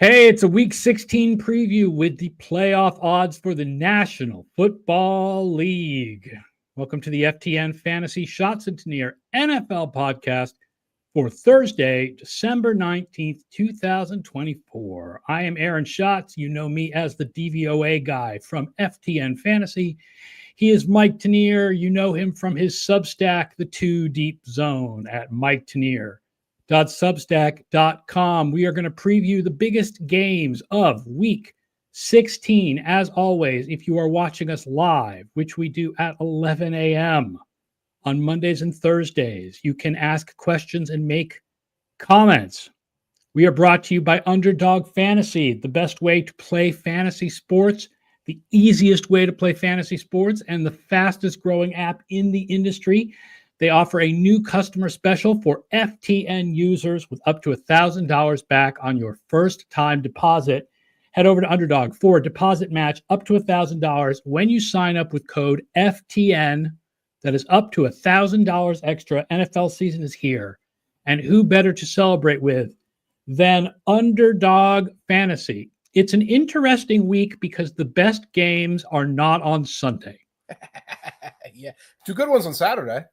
Hey, it's a Week 16 preview with the playoff odds for the National Football League. Welcome to the FTN Fantasy Schatz and Tanier NFL podcast for Thursday, December 19th, 2024. I am Aaron Schatz. You know me as the DVOA guy from FTN Fantasy. He is Mike Tanier. You know him from his Substack, The Two Deep Zone, at Mike Tanier. Substack.com. We are going to preview the biggest games of week 16. As always, if you are watching us live, which we do at 11 a.m. on Mondays and Thursdays, you can ask questions and make comments. We are brought to you by Underdog Fantasy, the best way to play fantasy sports, the easiest way to play fantasy sports, and the fastest growing app in the industry. They offer a new customer special for FTN users with up to $1,000 back on your first-time deposit. Head over to Underdog for a deposit match up to $1,000 when you sign up with code FTN. That is up to $1,000 extra. NFL season is here. And who better to celebrate with than Underdog Fantasy? It's an interesting week because the best games are not on Sunday. Yeah, two good ones on Saturday.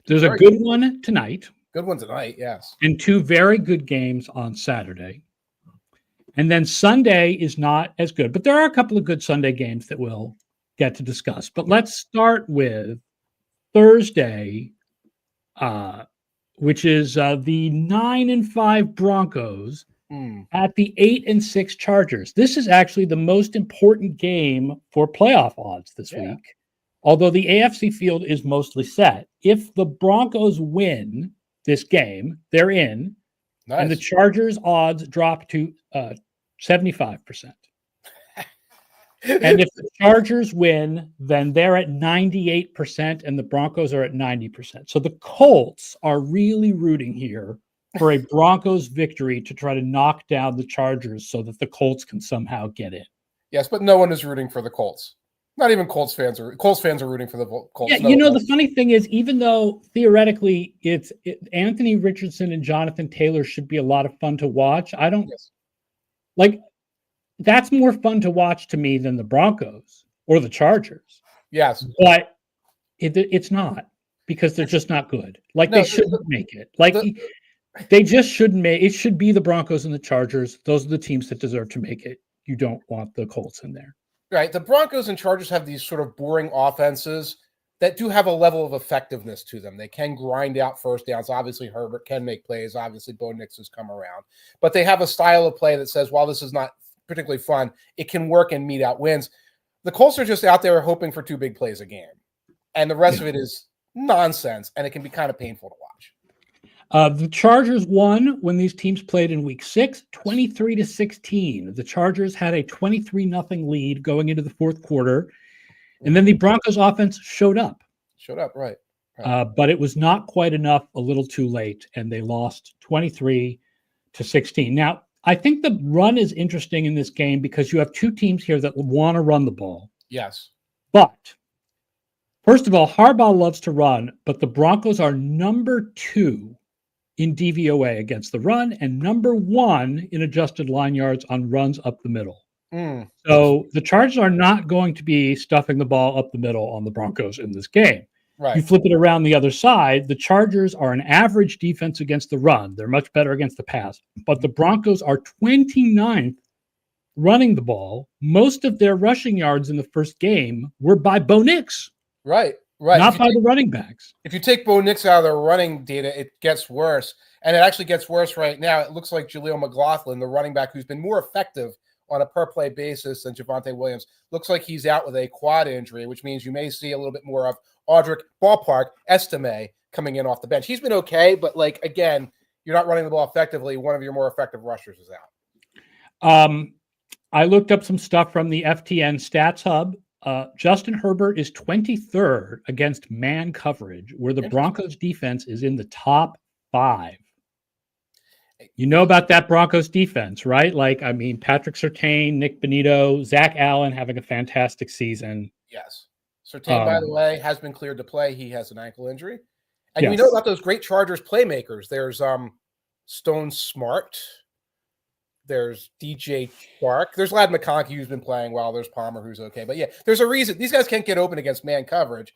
There's a good one tonight. Good one tonight, yes. And two very good games on Saturday. And then Sunday is not as good, but there are a couple of good Sunday games that we'll get to discuss. But let's start with Thursday, which is the 9-5 Broncos at the 8-6 Chargers. This is actually the most important game for playoff odds this week. Although the AFC field is mostly set. If the Broncos win this game, they're in. Nice. And the Chargers odds drop to 75%. And if the Chargers win, then they're at 98% and the Broncos are at 90%. So the Colts are really rooting here for a Broncos victory to try to knock down the Chargers so that the Colts can somehow get in. Yes, but no one is rooting for the Colts. Not even Colts fans are rooting for the Colts. Yeah, the funny thing is, even though theoretically Anthony Richardson and Jonathan Taylor should be a lot of fun to watch, I don't like that's more fun to watch to me than the Broncos or the Chargers. Yes, but it's not because they're just not good. They shouldn't make it. They just shouldn't make it. Should be the Broncos and the Chargers. Those are the teams that deserve to make it. You don't want the Colts in there. Right. The Broncos and Chargers have these sort of boring offenses that do have a level of effectiveness to them. They can grind out first downs. Obviously, Herbert can make plays. Obviously, Bo Nix has come around. But they have a style of play that says, while this is not particularly fun, it can work and mete out wins. The Colts are just out there hoping for two big plays a game. And the rest of it is nonsense, and it can be kind of painful to watch. The Chargers won when these teams played in week 6, 23-16. The Chargers had a 23-0 lead going into the fourth quarter. And then the Broncos offense showed up. Right. But it was not quite enough, a little too late, and they lost 23-16. Now, I think the run is interesting in this game because you have two teams here that want to run the ball. Yes. But first of all, Harbaugh loves to run, but the Broncos are number 2 in DVOA against the run and number 1 in adjusted line yards on runs up the middle. So the Chargers are not going to be stuffing the ball up the middle on the Broncos in this game. Right. You flip it around the other side, the Chargers are an average defense against the run. They're much better against the pass. But the Broncos are 29th running the ball. Most of their rushing yards in the first game were by Bo Nix. Right. Not by the running backs. If you take Bo Nix out of their running data, it gets worse. And it actually gets worse right now. It looks like Jaleel McLaughlin, the running back who's been more effective on a per-play basis than Javonte Williams, looks like he's out with a quad injury, which means you may see a little bit more of Audric Ballpark Estime coming in off the bench. He's been okay, but, again, you're not running the ball effectively. One of your more effective rushers is out. I looked up some stuff from the FTN Stats Hub. Justin Herbert is 23rd against man coverage, where the Broncos defense is in the top 5. You know about that Broncos defense, right? Patrick Surtain, Nick Bonito, Zach Allen having a fantastic season. Yes. Surtain, by the way, has been cleared to play. He has an ankle injury. And we know about those great Chargers playmakers. There's Stone Smart, There's DJ Chark. There's Ladd McConkey, who's been playing well. There's Palmer, who's okay. But yeah, there's a reason. These guys can't get open against man coverage.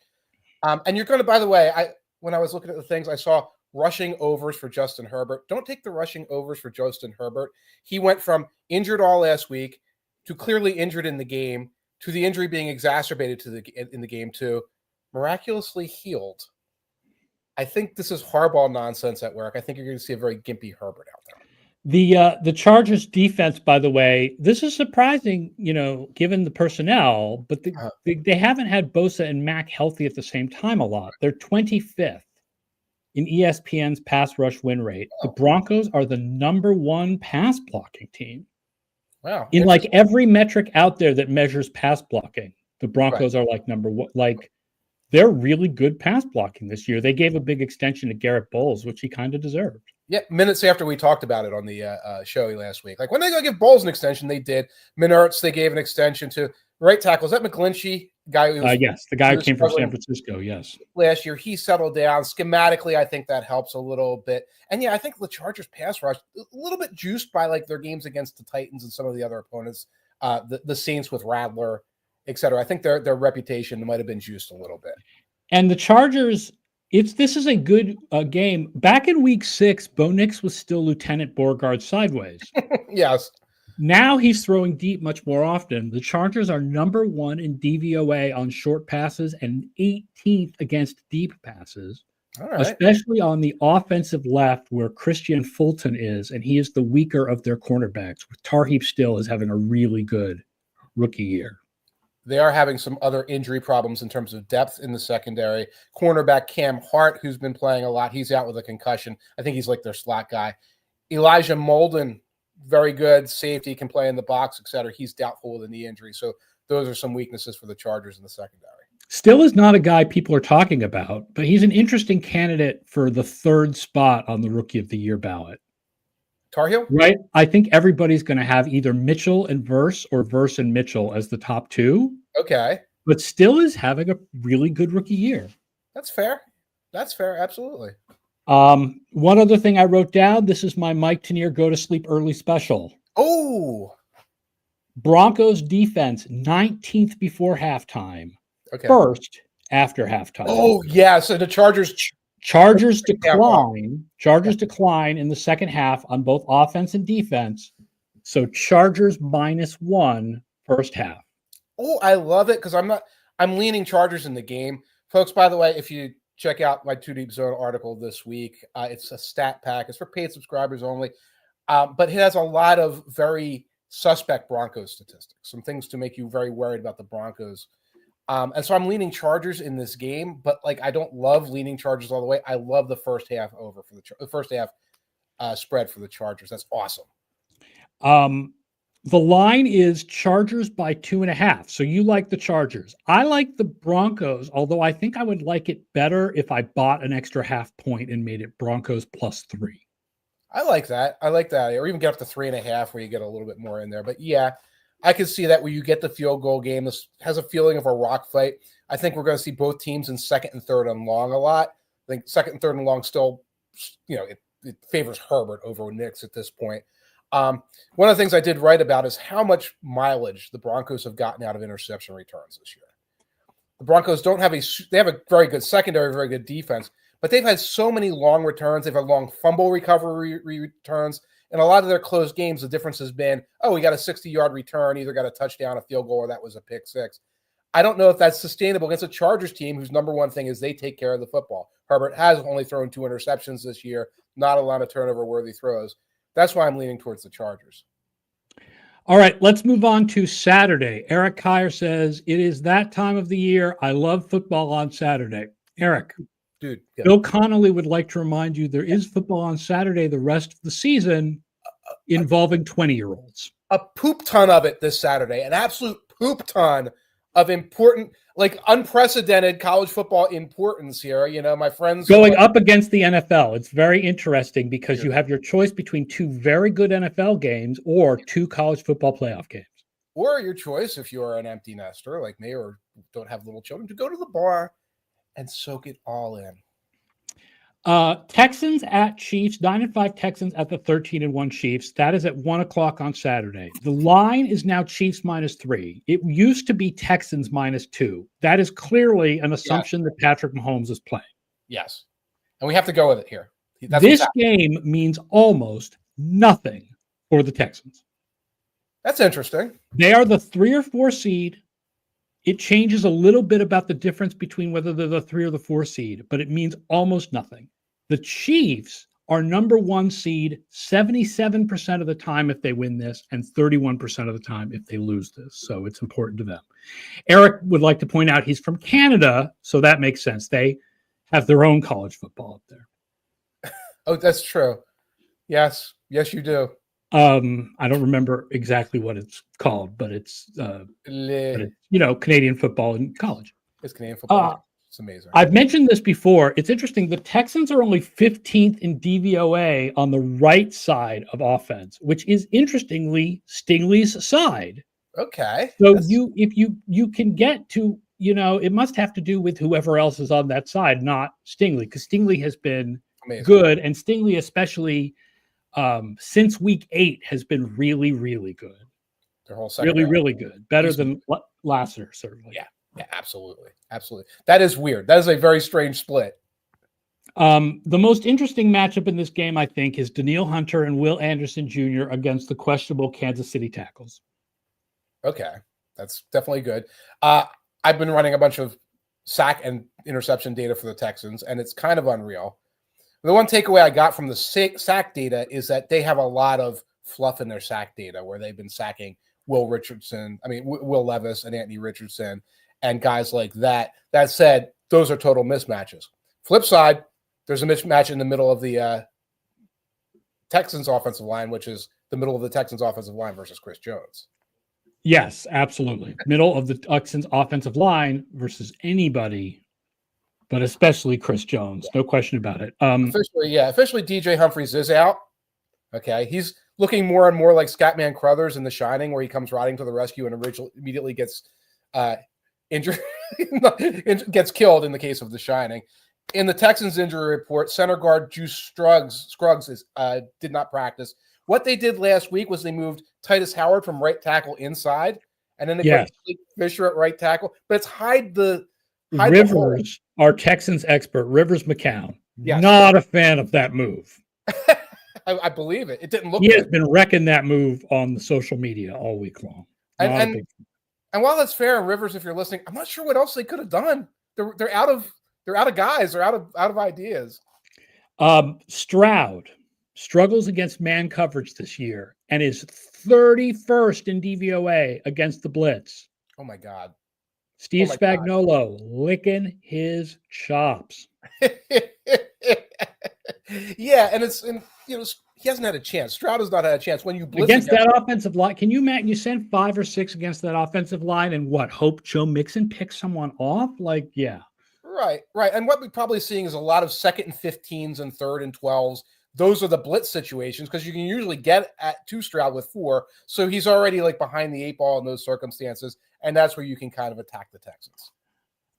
And you're going to, by the way, when I was looking at the things, I saw rushing overs for Justin Herbert. Don't take the rushing overs for Justin Herbert. He went from injured all last week to clearly injured in the game to the injury being exacerbated in the game to miraculously healed. I think this is hardball nonsense at work. I think you're going to see a very gimpy Herbert out there. The Chargers defense, by the way, this is surprising, given the personnel, but they haven't had Bosa and Mack healthy at the same time a lot. They're 25th in ESPN's pass rush win rate. The Broncos are the number one pass blocking team. Wow. In like every metric out there that measures pass blocking, the Broncos are like number one. Like, they're really good pass blocking this year. They gave a big extension to Garrett Bowles, which he kind of deserved. Yeah, minutes after we talked about it on the show last week. Like, when they go give Bowles an extension, they did. Minertz, they gave an extension to. Right tackle, is that McGlinchey? Guy who was, yes, the guy who came from San Francisco, yes. Last year, he settled down. Schematically, I think that helps a little bit. And yeah, I think the Chargers pass rush, a little bit juiced by like their games against the Titans and some of the other opponents, the Saints with Rattler, et cetera. I think their reputation might have been juiced a little bit. And the Chargers, this is a good game. Back in week 6, Bo Nix was still Lieutenant Beauregard sideways. Yes. Now he's throwing deep much more often. The Chargers are number 1 in DVOA on short passes and 18th against deep passes, especially on the offensive left where Christian Fulton is, and he is the weaker of their cornerbacks. Tarheeb Still is having a really good rookie year. They are having some other injury problems in terms of depth in the secondary. Cornerback Cam Hart, who's been playing a lot, he's out with a concussion. I think he's like their slot guy. Elijah Molden, very good safety, can play in the box, et cetera. He's doubtful with a knee injury. So those are some weaknesses for the Chargers in the secondary. Still is not a guy people are talking about, but he's an interesting candidate for the 3rd spot on the Rookie of the Year ballot. Tar Heel? Right. I think everybody's going to have either Mitchell and Verse or Verse and Mitchell as the top 2. Okay. But Still is having a really good rookie year. That's fair. That's fair. Absolutely. One other thing I wrote down, this is my Mike Tanier go to sleep early special. Oh, Broncos defense 19th before halftime. Okay. 1st after halftime. Oh yeah. So the Chargers decline. Chargers decline in the second half on both offense and defense. So Chargers -1 first half. Oh, I love it because I'm leaning Chargers in the game. Folks, by the way, if you check out my 2 Deep Zone article this week. It's a stat pack. It's for paid subscribers only. But it has a lot of very suspect Broncos statistics, some things to make you very worried about the Broncos. And so I'm leaning Chargers in this game, but like I don't love leaning Chargers all the way. I love the first half over for the first half spread for the Chargers. That's awesome. The line is Chargers by 2.5. So you like the Chargers. I like the Broncos, although I think I would like it better if I bought an extra half point and made it Broncos +3. I like that. Or even get up to 3.5 where you get a little bit more in there. But yeah, I can see that where you get the field goal game. This has a feeling of a rock fight. I think we're going to see both teams in 2nd and 3rd and long a lot. I think 2nd and 3rd and long still, it favors Herbert over Nix at this point. One of the things I did write about is how much mileage the Broncos have gotten out of interception returns this year. The Broncos they have a very good secondary, very good defense, but they've had so many long returns. They've had long fumble recovery returns. In a lot of their close games, the difference has been, we got a 60-yard return, either got a touchdown, a field goal, or that was a pick six. I don't know if that's sustainable against a Chargers team whose number one thing is they take care of the football. Herbert has only thrown 2 interceptions this year, not a lot of turnover-worthy throws. That's why I'm leaning towards the Chargers. All right, let's move on to Saturday. Eric Kyer says, it is that time of the year. I love football on Saturday. Eric, dude, Bill Connolly would like to remind you there is football on Saturday the rest of the season involving 20-year-olds. A poop ton of it this Saturday, an absolute poop ton of important, like unprecedented college football importance here. My friends going up against the NFL. It's very interesting because you have your choice between 2 very good NFL games or 2 college football playoff games. Or your choice, if you are an empty nester like me or don't have little children, to go to the bar and soak it all in. Texans at Chiefs, 9-5 Texans at the 13-1 Chiefs. That is at 1:00 on Saturday. The line is now Chiefs -3. It used to be Texans -2. That is clearly an assumption that Patrick Mahomes is playing. Yes. And we have to go with it here. This game means almost nothing for the Texans. That's interesting. They are the 3 or 4 seed. It changes a little bit about the difference between whether they're the 3 or the 4 seed, but it means almost nothing. The Chiefs are number 1 seed 77% of the time if they win this and 31% of the time if they lose this. So it's important to them. Eric would like to point out he's from Canada, so that makes sense. They have their own college football up there. Oh, that's true. Yes, you do. I don't remember exactly what it's called, but it's Canadian football in college. It's Canadian football. It's amazing. I've mentioned this before. It's interesting. The Texans are only 15th in DVOA on the right side of offense, which is interestingly Stingley's side. Okay. So if you can get to, it must have to do with whoever else is on that side, not Stingley, because Stingley has been amazing. Good, and Stingley especially since week 8 has been really, really good. Their whole second really good. Better than Lassiter, certainly. Yeah, absolutely. That is weird. That is a very strange split. The most interesting matchup in this game, I think, is Danielle Hunter and Will Anderson Jr. against the questionable Kansas City tackles. Okay, that's definitely good. I've been running a bunch of sack and interception data for the Texans, and it's kind of unreal. The one takeaway I got from the sack data is that they have a lot of fluff in their sack data where they've been sacking Will Levis and Anthony Richardson and guys like that. That said, those are total mismatches. Flip side, there's a mismatch in the middle of the Texans offensive line, which is the middle of the Texans offensive line versus Chris Jones. Yes, absolutely. Middle of the Texans offensive line versus anybody, but especially Chris Jones. No question about it. Officially DJ Humphries is out. Okay. He's looking more and more like Scatman Crothers in The Shining, where he comes riding to the rescue and immediately gets injured, gets killed in the case of The Shining. In the Texans injury report, center guard Juice Scruggs did not practice. What they did last week was they moved Titus Howard from right tackle inside, and then they put Fisher at right tackle. But it's hide Rivers, our Texans expert, Rivers McCown, yes. Not a fan of that move. I believe it. It didn't look He good. has been wrecking that move on the social media all week long. And while that's fair, Rivers, if you're listening, I'm not sure what else they could have done. They're out of guys. They're out of ideas. Stroud struggles against man coverage this year and is 31st in DVOA against the blitz. Oh my God. Steve Spagnuolo licking his chops. Yeah, and he hasn't had a chance. Stroud has not had a chance when you blitz against that offensive line. Can you imagine? You send 5 or 6 against that offensive line, and hope Joe Mixon picks someone off? Yeah. Right. And what we're probably seeing is a lot of 2nd and 15s and 3rd and 12s. Those are the blitz situations because you can usually get to Stroud with 4. So he's already behind the 8 ball in those circumstances. And that's where you can kind of attack the Texans.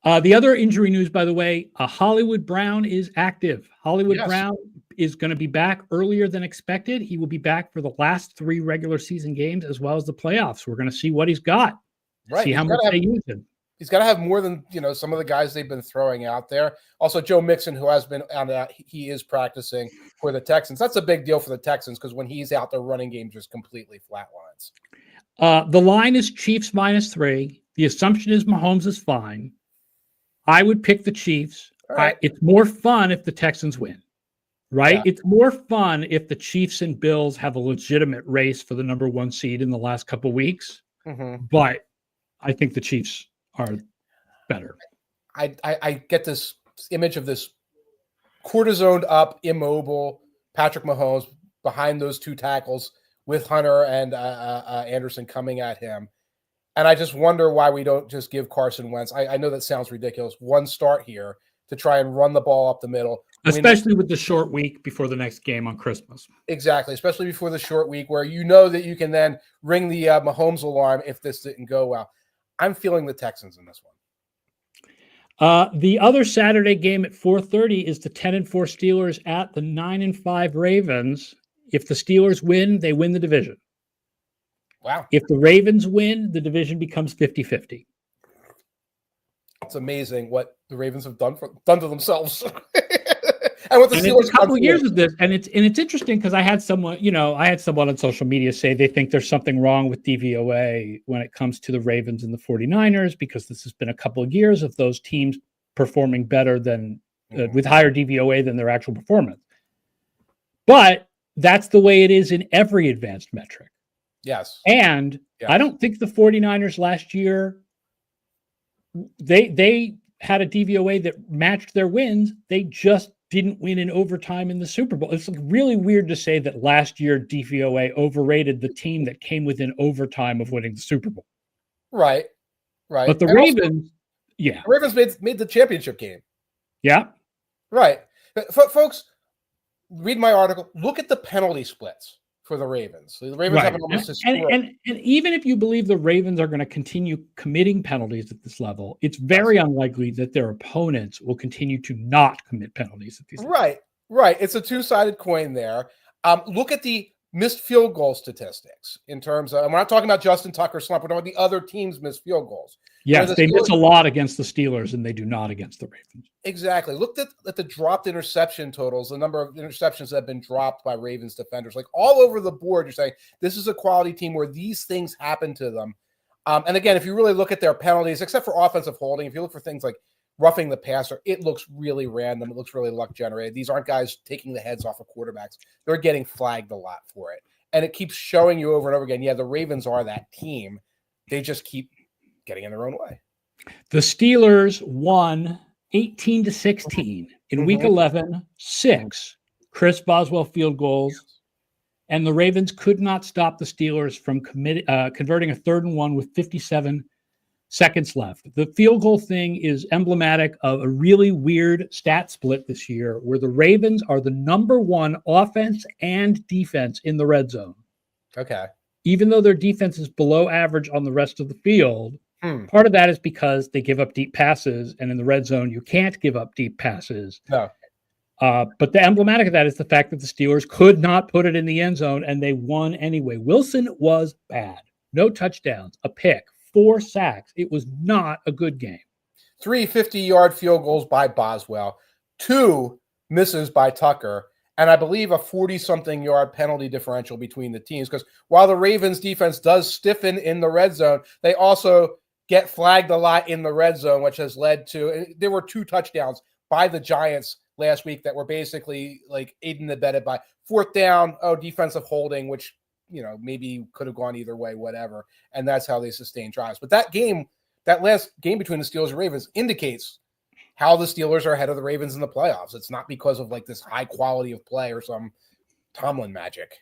The other injury news, by the way, Hollywood Brown is active. Brown is going to be back earlier than expected. He will be back for the last 3 regular season games as well as the playoffs. We're going to see what he's got. Right. See how much they use him. He's got to have more than, some of the guys they've been throwing out there. Also, Joe Mixon, who has been out, he is practicing for the Texans. That's a big deal for the Texans because when he's out, their running game just completely flatlines. The line is Chiefs -3. The assumption is Mahomes is fine. I would pick the Chiefs. Right. It's more fun if the Texans win, right? Yeah. It's more fun if the Chiefs and Bills have a legitimate race for the number 1 seed in the last couple of weeks. Mm-hmm. But I think the Chiefs are better. I get this image of this cortisoned up, immobile Patrick Mahomes behind those 2 tackles with Hunter and Anderson coming at him. And I just wonder why we don't just give Carson Wentz. I know that sounds ridiculous. 1 start here to try and run the ball up the middle. Especially with the short week before the next game on Christmas. Exactly. Especially before the short week where that you can then ring the Mahomes alarm if this didn't go well. I'm feeling the Texans in this The other Saturday game at 4:30 is the 10-4 Steelers at the 9-5 Ravens. If the Steelers win, they win the division. Wow. If the Ravens win, the division becomes 50-50. It's amazing what the Ravens have done to themselves. And what the Steelers a couple of years of this, and it's interesting because I had someone on social media say they think there's something wrong with DVOA when it comes to the Ravens and the 49ers, because this has been a couple of years of those teams performing better than with higher DVOA than their actual performance. But that's the way it is in every advanced metric. Yes. And I don't think the 49ers last year, they had a DVOA that matched their wins. They just didn't win in overtime in the Super Bowl. It's really weird to say that last year DVOA overrated the team that came within overtime of winning the Super Bowl. Right. But the Ravens, the Ravens made the championship game. Yeah. Right. Folks, read my article. Look at the penalty splits for the Ravens. The Ravens have an almost and even if you believe the Ravens are going to continue committing penalties at this level, it's very unlikely that their opponents will continue to not commit penalties at these levels. Right. It's a two-sided coin there. Look at the missed field goal statistics in terms of, and we're not talking about Justin Tucker slump, we're talking about the other teams missed field goals. Yes, they miss a lot against the Steelers, and they do not against the Ravens. Exactly. Looked at the dropped interception totals, the number of interceptions that have been dropped by Ravens defenders, like all over the board. You're saying this is a quality team where these things happen to them. And again, if you really look at their penalties, except for offensive holding, if you look for things like roughing the passer, it looks really random. It looks really luck generated. These aren't guys taking the heads off of quarterbacks. They're getting flagged a lot for it. And it keeps showing you over and over again, the Ravens are that team. They just keep getting in their own way. The Steelers won 18-16 in week 11, 6 Chris Boswell field goals, and the Ravens could not stop the Steelers from converting a 3rd and 1 with 57 seconds left. The field goal thing is emblematic of a really weird stat split this year where the Ravens are the number 1 offense and defense in the red zone. Okay. Even though their defense is below average on the rest of the field, part of that is because they give up deep passes, and in the red zone, you can't give up deep passes. No. But the emblematic of that is the fact that the Steelers could not put it in the end zone, and they won anyway. Wilson was bad. No touchdowns, a pick, 4 sacks. It was not a good game. 3 50-yard field goals by Boswell, 2 misses by Tucker, and I believe a 40-something yard penalty differential between the teams. Because while the Ravens defense does stiffen in the red zone, they also get flagged a lot in the red zone, which has led to, there were 2 touchdowns by the Giants last week that were basically like aided and abetted by 4th down, defensive holding, which, maybe could have gone either way, whatever. And that's how they sustain drives. But that last game between the Steelers and Ravens indicates how the Steelers are ahead of the Ravens in the playoffs. It's not because of like this high quality of play or some Tomlin magic.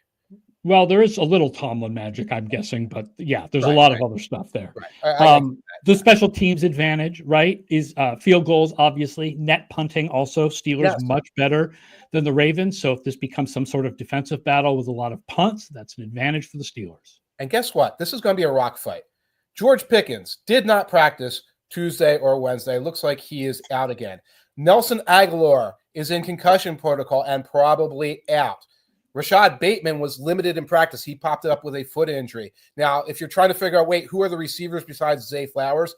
Well, there is a little Tomlin magic, I'm guessing, but there's a lot of other stuff there. Right. The special teams advantage, right, is field goals, obviously. Net punting also. Steelers much better than the Ravens. So if this becomes some sort of defensive battle with a lot of punts, that's an advantage for the Steelers. And guess what? This is going to be a rock fight. George Pickens did not practice Tuesday or Wednesday. Looks like he is out again. Nelson Aguilar is in concussion protocol and probably out. Rashad Bateman was limited in practice. He popped up with a foot injury. Now, if you're trying to figure out, who are the receivers besides Zay Flowers?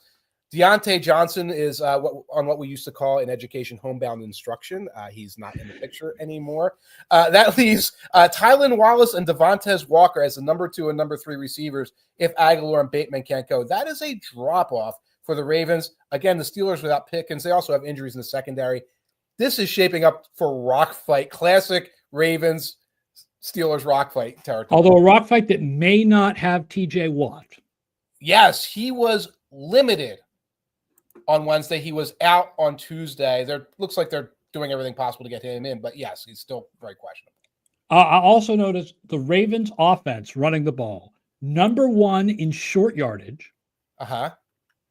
Deontay Johnson is on what we used to call in education homebound instruction. He's not in the picture anymore. That leaves Tylan Wallace and Devontae Walker as the number 2 and number 3 receivers if Aguilar and Bateman can't go. That is a drop-off for the Ravens. Again, the Steelers without Pickens. They also have injuries in the secondary. This is shaping up for rock fight. Classic Ravens Steelers rock fight territory. Although a rock fight that may not have TJ Watt. Yes, he was limited on Wednesday. He was out on Tuesday. Looks like they're doing everything possible to get him in, but yes, he's still very questionable. I also noticed the Ravens offense running the ball, number 1 in short yardage.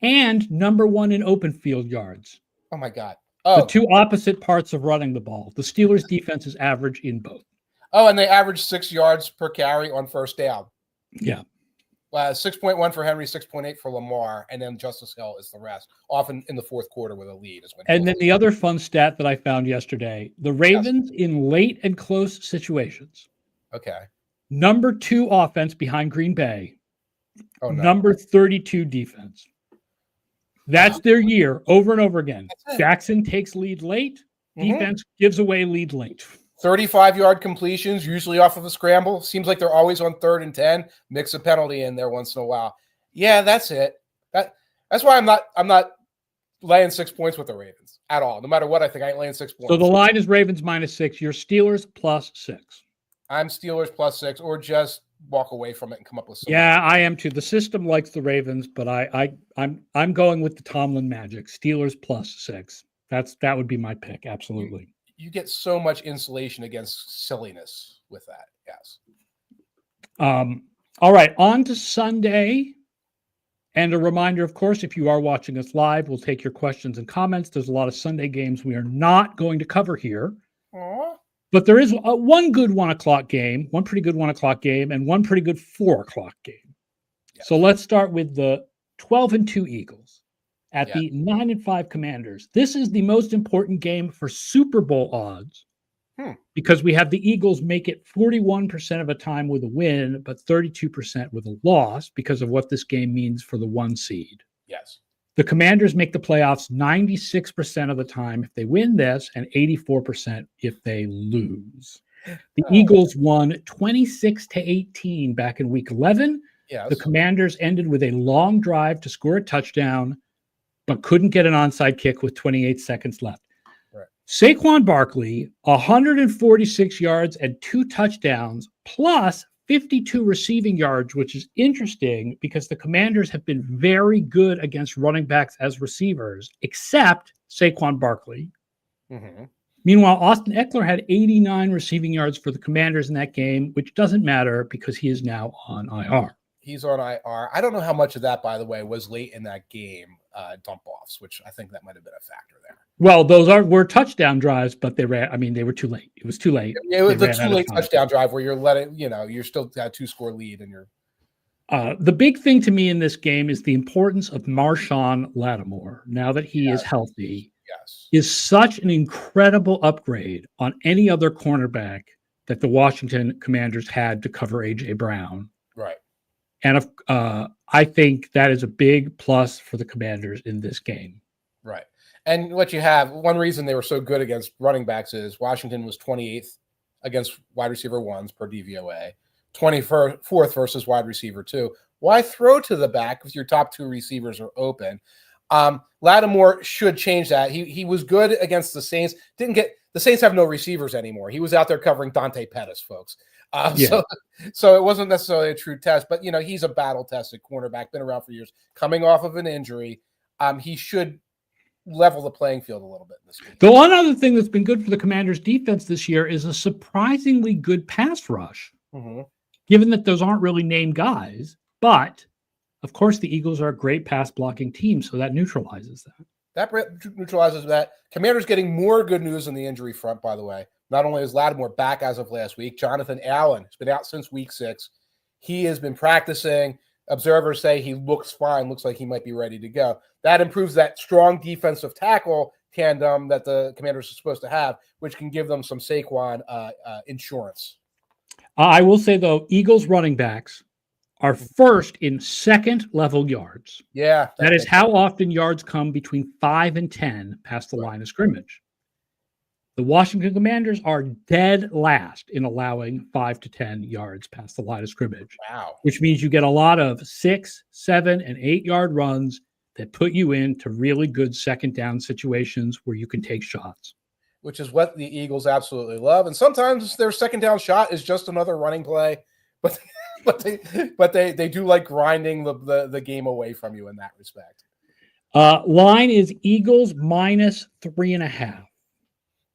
And number 1 in open field yards. Oh my God. The 2 opposite parts of running the ball. The Steelers defense is average in both. And they average 6 yards per carry on first down. Yeah. 6.1 for Henry, 6.8 for Lamar, and then Justice Hill is the rest. Often in the fourth quarter with a lead is when. And then the other fun stat that I found yesterday: the Ravens in late and close situations. Okay. Number 2 offense behind Green Bay. Oh, no. Number 32 defense. That's their year over and over again. Jackson takes lead late. Defense gives away lead late. 35-yard completions, usually off of a scramble. Seems like they're always on 3rd and 10. Mix a penalty in there once in a while. Yeah, that's it. That's why I'm not laying 6 points with the Ravens at all. No matter what I think, I ain't laying 6 points. So the line is Ravens -6. Your Steelers +6. I'm Steelers +6, or just walk away from it and come up with something. Yeah, I am too. The system likes the Ravens, but I'm going with the Tomlin magic. Steelers +6. That would be my pick. Absolutely. You get so much insulation against silliness with that. Yes. All right, on to Sunday. And a reminder, of course, if you are watching us live, we'll take your questions and comments. There's a lot of Sunday games we are not going to cover here. Aww. But there is one good 1 o'clock game, one pretty good 1 o'clock game, and one pretty good 4 o'clock game. Yes. So let's start with the 12-2 Eagles at the 9-5 Commanders. This is the most important game for Super Bowl odds because we have the Eagles make it 41% of the time with a win, but 32% with a loss because of what this game means for the 1 seed. Yes. The Commanders make the playoffs 96% of the time if they win this and 84% if they lose. The Eagles won 26-18 back in week 11. Yes. The Commanders ended with a long drive to score a touchdown, but couldn't get an onside kick with 28 seconds left. Right. Saquon Barkley, 146 yards and 2 touchdowns, plus 52 receiving yards, which is interesting because the Commanders have been very good against running backs as receivers, except Saquon Barkley. Mm-hmm. Meanwhile, Austin Eckler had 89 receiving yards for the Commanders in that game, which doesn't matter because he is now on IR. He's on IR. I don't know how much of that, by the way, was late in that game dump-offs, which I think that might have been a factor there. Well, those were touchdown drives, but they were too late. It was too late. It was the too late touchdown drive where you're letting, you're still got a 2-score lead and you're. The big thing to me in this game is the importance of Marshawn Lattimore, now that he is healthy, is such an incredible upgrade on any other cornerback that the Washington Commanders had to cover A.J. Brown. Right. And I think that is a big plus for the Commanders in this game. Right. And what you have, one reason they were so good against running backs is Washington was 28th against wide receiver 1s per DVOA, 24th versus wide receiver 2. Why throw to the back if your top 2 receivers are open? Lattimore should change that. He was good against the Saints. The Saints have no receivers anymore. He was out there covering Dante Pettis, folks. So it wasn't necessarily a true test, but he's a battle-tested cornerback, been around for years, coming off of an injury. He should level the playing field a little bit in this game. The one other thing that's been good for the Commanders' defense this year is a surprisingly good pass rush, given that those aren't really named guys. But, of course, the Eagles are a great pass-blocking team, so that neutralizes that. That neutralizes that. Commanders getting more good news on the injury front, by the way. Not only is Lattimore back as of last week, Jonathan Allen has been out since week 6. He has been practicing. Observers say he looks fine, looks like he might be ready to go. That improves that strong defensive tackle tandem that the Commanders are supposed to have, which can give them some Saquon insurance. I will say, though, Eagles running backs are first in second-level yards. Yeah. That is how often yards come between 5 and 10 past the line of scrimmage. The Washington Commanders are dead last in allowing 5 to 10 yards past the line of scrimmage. Wow. Which means you get a lot of 6, 7, and 8-yard runs that put you into really good second down situations where you can take shots. Which is what the Eagles absolutely love. And sometimes their second down shot is just another running play. But they do like grinding the game away from you in that respect. Line is Eagles -3.5.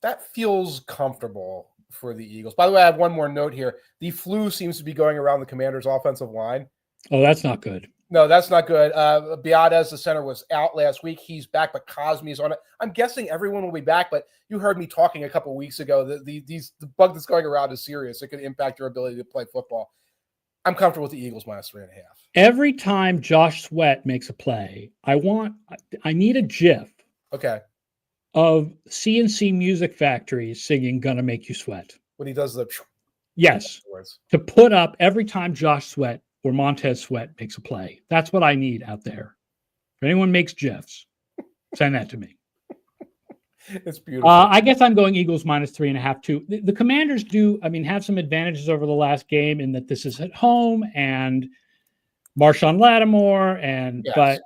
That feels comfortable for the Eagles. By the way, I have one more note here. The flu seems to be going around the Commanders' offensive line. Oh, that's not good. No, that's not good. Biadasz, the center, was out last week. He's back, but Cosme's on it. I'm guessing everyone will be back, but you heard me talking a couple weeks ago that the bug that's going around is serious. It could impact your ability to play football. I'm comfortable with the Eagles minus 3.5. Every time Josh Sweat makes a play, I need a GIF Okay. of CNC Music Factory singing "Gonna Make You Sweat." When he does the Yes, afterwards. to put up every time Josh Sweat or Montez Sweat makes a play. That's what I need out there. If anyone makes GIFs, send that to me. It's beautiful. I guess I'm going Eagles minus 3.5 too. The Commanders have some advantages over the last game in that this is at home and Marshawn Lattimore but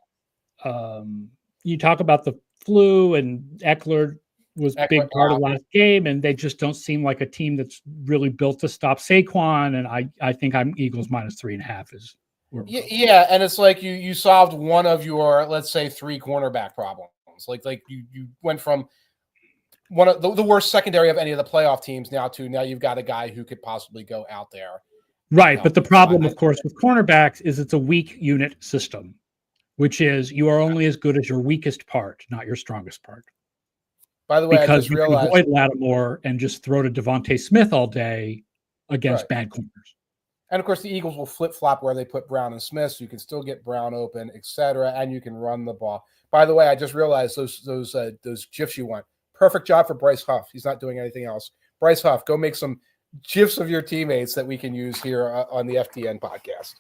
you talk about the flu and Eckler was a big part of last game, and they just don't seem like a team that's really built to stop Saquon. And I think I'm Eagles minus 3.5 is. Yeah, and it's like you solved one of your, let's say, 3 cornerback problems. Like you went from one of the worst secondary of any of the playoff teams now you've got a guy who could possibly go out there. Right, but the problem, of course, with cornerbacks is it's a weak unit system, which is you are only as good as your weakest part, not your strongest part. By the way, because I just realized, you can avoid Lattimore and just throw to Devontae Smith all day against bad corners. And of course, the Eagles will flip-flop where they put Brown and Smith, so you can still get Brown open, etc., and you can run the ball. By the way, I just realized those GIFs you want. Perfect job for Bryce Huff. He's not doing anything else. Bryce Huff, go make some GIFs of your teammates that we can use here on the FTN podcast.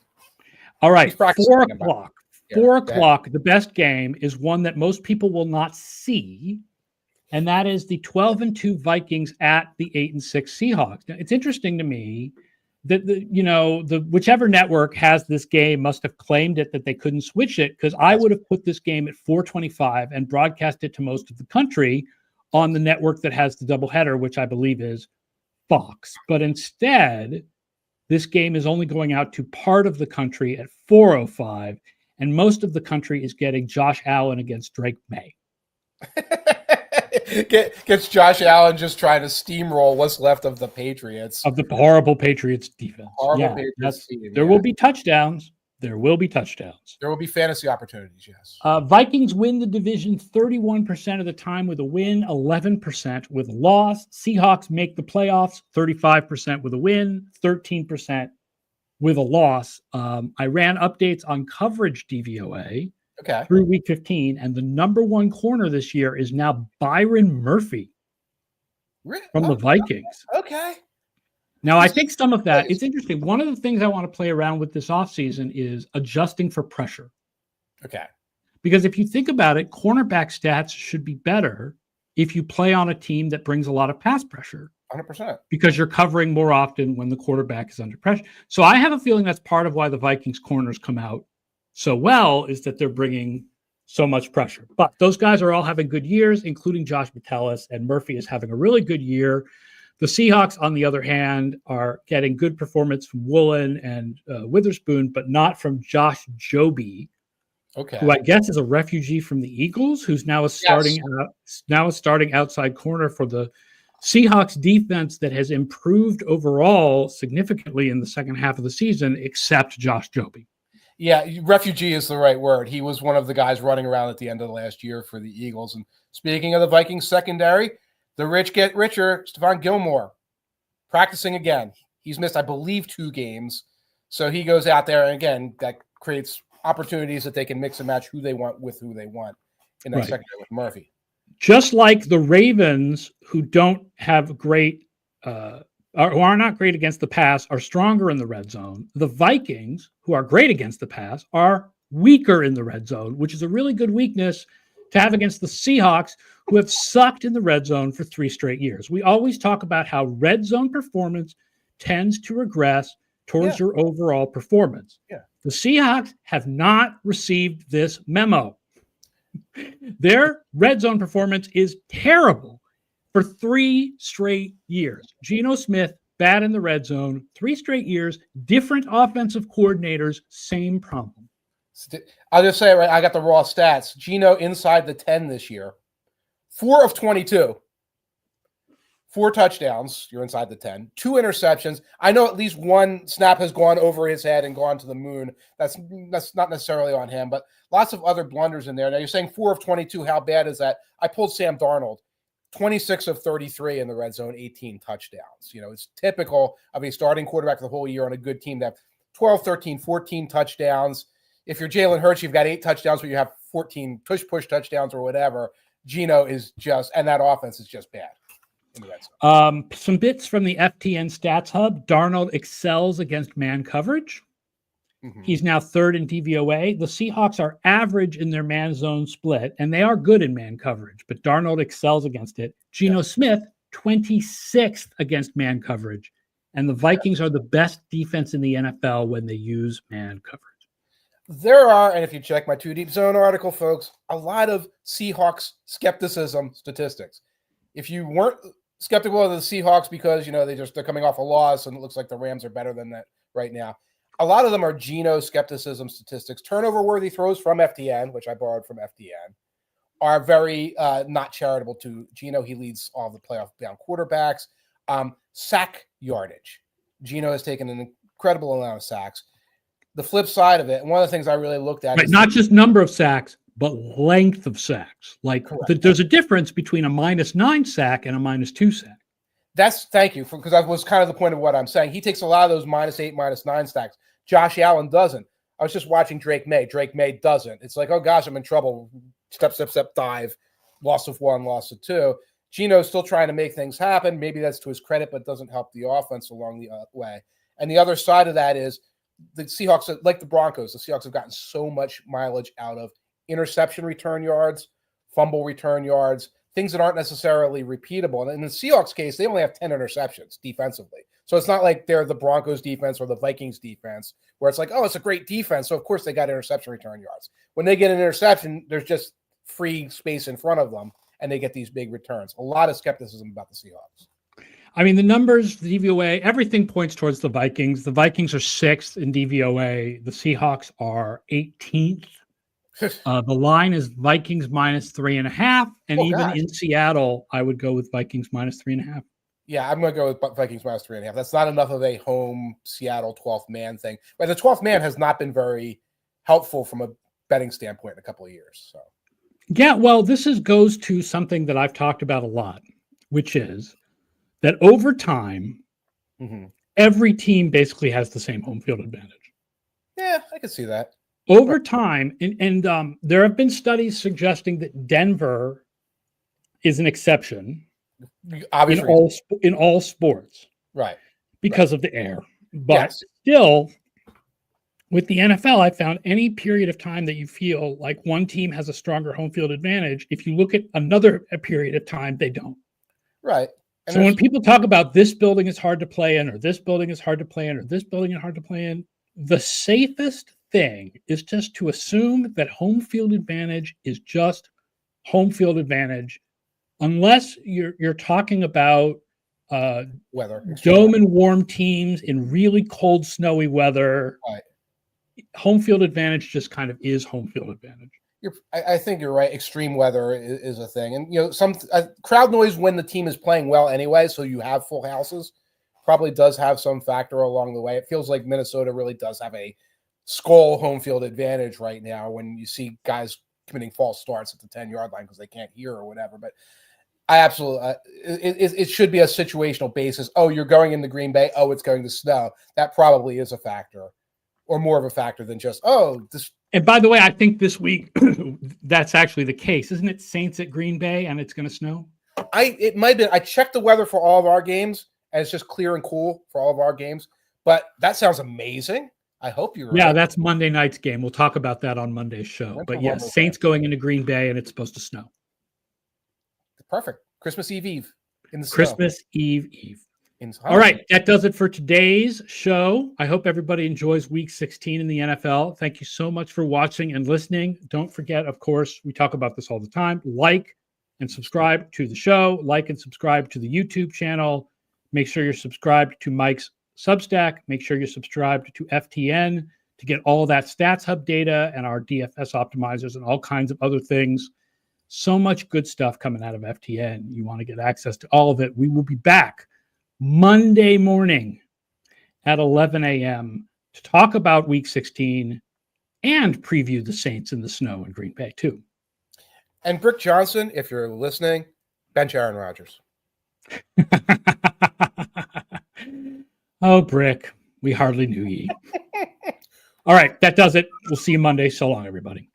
All right, 4 o'clock. 4 o'clock, the best game is one that most people will not see, and that is the 12-2 Vikings at the 8-6 Seahawks. Now, it's interesting to me that the whichever network has this game must have claimed it that they couldn't switch it, because I would have put this game at 4:25 and broadcast it to most of the country on the network that has the doubleheader, which I believe is Fox. But instead, this game is only going out to part of the country at 4:05, and most of the country is getting Josh Allen against Drake May. Gets Josh Allen just trying to steamroll what's left of the Patriots. Of the horrible Patriots defense. There will be touchdowns. There will be touchdowns. There will be fantasy opportunities, yes. Vikings win the division 31% of the time with a win, 11% with a loss. Seahawks make the playoffs 35% with a win, 13% with a loss. I ran updates on coverage DVOA through week 15, and the number 1 corner this year is now Byron Murphy from the Vikings. Okay. Now, I think some of that, it's interesting. One of the things I want to play around with this offseason is adjusting for pressure. Okay. Because if you think about it, cornerback stats should be better if you play on a team that brings a lot of pass pressure. 100%. Because you're covering more often when the quarterback is under pressure. So I have a feeling that's part of why the Vikings corners come out so well, is that they're bringing so much pressure. But those guys are all having good years, including Josh Metellus, and Murphy is having a really good year. The Seahawks, on the other hand, are getting good performance from Woolen and Witherspoon, but not from Josh Joby, who I guess is a refugee from the Eagles, who's now a starting outside corner for the Seahawks defense that has improved overall significantly in the second half of the season, except Josh Joby. Yeah, refugee is the right word. He was one of the guys running around at the end of the last year for the Eagles. And speaking of the Vikings secondary, the rich get richer. Stephon Gilmore practicing again. He's missed, I believe, 2 games. So he goes out there, and again, that creates opportunities that they can mix and match who they want with who they want in that secondary with Murphy. Just like the Ravens, who don't have great, who are not great against the pass, are stronger in the red zone. The Vikings, who are great against the pass, are weaker in the red zone, which is a really good weakness to have against the Seahawks, who have sucked in the red zone for 3 straight years. We always talk about how red zone performance tends to regress towards your overall performance. Yeah. The Seahawks have not received this memo. Their red zone performance is terrible for 3 straight years. Geno Smith, bad in the red zone, 3 straight years, different offensive coordinators, same problem. I'll just say, I got the raw stats. Geno inside the 10 this year. 4 of 22. 4 touchdowns. You're inside the 10. 2 interceptions. I know at least 1 snap has gone over his head and gone to the moon. That's not necessarily on him, but lots of other blunders in there. Now, you're saying 4 of 22. How bad is that? I pulled Sam Darnold. 26 of 33 in the red zone, 18 touchdowns. It's typical of a starting quarterback the whole year on a good team to have 12, 13, 14 touchdowns. If you're Jalen Hurts, you've got 8 touchdowns, but you have 14 push touchdowns or whatever. Geno is just, and that offense is just bad. Some bits from the FTN Stats Hub. Darnold excels against man coverage. Mm-hmm. He's now 3rd in DVOA. The Seahawks are average in their man zone split, and they are good in man coverage, but Darnold excels against it. Geno Smith, 26th against man coverage. And the Vikings are the best defense in the NFL when they use man coverage. There are, and if you check my 2 Deep Zone article, folks, a lot of Seahawks skepticism statistics. If you weren't skeptical of the Seahawks because, they're coming off a loss and it looks like the Rams are better than that right now, a lot of them are Geno skepticism statistics. Turnover-worthy throws from FTN, which I borrowed from FTN, are very not charitable to Geno. He leads all the playoff-bound quarterbacks. Sack yardage. Geno has taken an incredible amount of sacks. The flip side of it, and one of the things I really looked at is not just number of sacks, but length of sacks. There's a difference between a -9 sack and a -2 sack. Thank you, because that was kind of the point of what I'm saying. He takes a lot of those -8, -9 sacks. Josh Allen doesn't. I was just watching Drake May. Drake May doesn't. It's like, oh gosh, I'm in trouble. Step, dive. Loss of 1, loss of 2. Geno's still trying to make things happen. Maybe that's to his credit, but doesn't help the offense along the way. And the other side of that is the Seahawks, like the Broncos, the Seahawks have gotten so much mileage out of interception return yards, fumble return yards, things that aren't necessarily repeatable. And in the Seahawks case, they only have 10 interceptions defensively. So it's not like they're the Broncos defense or the Vikings defense where it's like, oh, it's a great defense. So of course they got interception return yards. When they get an interception, there's just free space in front of them and they get these big returns. A lot of skepticism about the Seahawks. I mean, the numbers, the DVOA, everything points towards the Vikings. The Vikings are 6th in DVOA. The Seahawks are 18th. The line is Vikings -3.5. And in Seattle, I would go with Vikings -3.5. Yeah, I'm going to go with Vikings -3.5. That's not enough of a home Seattle 12th man thing. But the 12th man has not been very helpful from a betting standpoint in a couple of years. So, yeah, well, this goes to something that I've talked about a lot, which is that over time, every team basically has the same home field advantage. Yeah, I can see that. Over time, and there have been studies suggesting that Denver is an exception in all sports, right? Because of the air. But still, with the NFL, I found any period of time that you feel like one team has a stronger home field advantage, if you look at another period of time, they don't. Right. And so when people talk about this building is hard to play in, or this building is hard to play in, or this building is hard to play in, the safest thing is just to assume that home field advantage is just home field advantage, unless you're talking about weather, dome and warm teams in really cold, snowy weather. Right. Home field advantage just kind of is home field advantage. I think you're right. Extreme weather is a thing. And, some crowd noise when the team is playing well anyway, so you have full houses, probably does have some factor along the way. It feels like Minnesota really does have a skull home field advantage right now when you see guys committing false starts at the 10-yard line because they can't hear or whatever. But I absolutely it should be a situational basis. Oh, you're going into Green Bay. Oh, it's going to snow. That probably is a factor, or more of a factor than just, this. And by the way, I think this week that's actually the case, isn't it? Saints at Green Bay, and it's going to snow. It might be. I checked the weather for all of our games, and it's just clear and cool for all of our games. But that sounds amazing. I hope you're right. Yeah, that's Monday night's game. We'll talk about that on Monday's show. But yes, Saints going into Green Bay, and it's supposed to snow. Perfect. Christmas Eve in the snow. Christmas Eve. All right, that does it for today's show. I hope everybody enjoys Week 16 in the NFL. Thank you so much for watching and listening. Don't forget, of course, we talk about this all the time. Like and subscribe to the show. Like and subscribe to the YouTube channel. Make sure you're subscribed to Mike's Substack. Make sure you're subscribed to FTN to get all of that Stats Hub data and our DFS optimizers and all kinds of other things. So much good stuff coming out of FTN. You want to get access to all of it. We will be back Monday morning at 11 a.m. to talk about Week 16 and preview the Saints in the snow in Green Bay, too. And Brick Johnson, if you're listening, bench Aaron Rodgers. Oh, Brick. We hardly knew ye. All right, that does it. We'll see you Monday. So long, everybody.